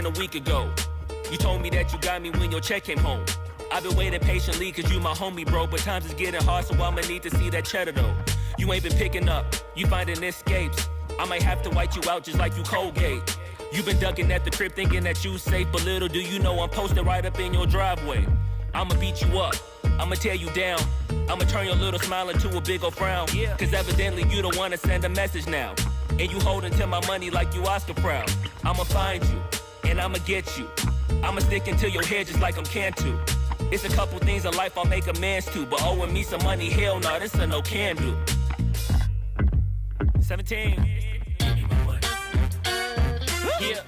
than a week ago. You told me that you got me when your check came home. I've been waiting patiently cause you my homie, bro. But times is getting hard, so I'ma need to see that cheddar though. You ain't been picking up, you finding escapes. I might have to white you out just like you Colgate. You been ducking at the crib thinking that you safe, but little do you know I'm posted right up in your driveway. I'ma beat you up, I'ma tear you down. I'ma turn your little smile into a big ol' frown. Cause evidently you don't wanna send a message now. And you holding to my money like you Oscar proud. I'ma find you, and I'ma get you. I'ma stick into your head just like I'm Cantu. It's a couple things in life I'll make amends to, but owing me some money, hell no, this a no can do. 17. Give me my money. Yeah.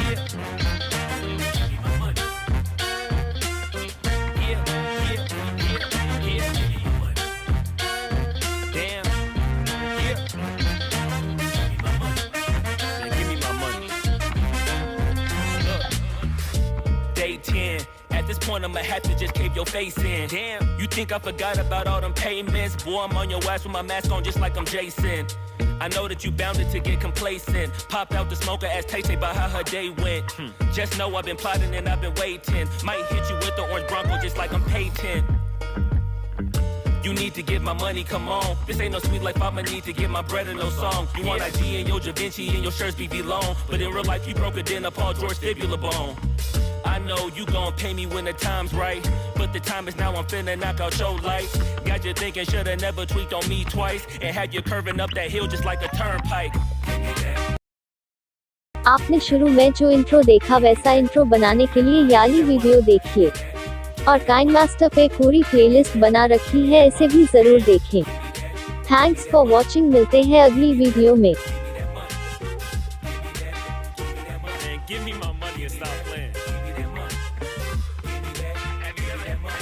Yeah. Give me my money. Yeah. Yeah. Yeah. Yeah. Give me my money. Damn. Yeah. Give me my money. Now give me my money. Look. Day 10. At this point, I'ma have to just cave your face in. Damn, you think I forgot about all them payments? Boy, I'm on your ass with my mask on just like I'm Jason. I know that you bounded to get complacent. Popped out the smoker, asked Tay-Tay about how her day went. Just know I've been plotting and I've been waiting. Might hit you with the orange Bronco just like I'm Peyton. You need to get my money, come on. This ain't no sweet life, I'ma need to get my bread and no song. You want IG and your Da Vinci and your shirts be long. But in real life, you broke it in a Paul George fibula bone. I know you gon' pay me when the time's right, but the time is now, I'm finna knock out your lights. Got you thinking shoulda never tweaked on me twice, and had you curving up that hill just like a turnpike. आपने शुरू में जो intro देखा वैसा intro बनाने के लिए याली video देखिए और काइनमास्टर पे पूरी प्लेलिस्ट बना रखी है, इसे भी जरूर देखें। थैंक्स फॉर वॉचिंग, मिलते हैं अगली वीडियो में।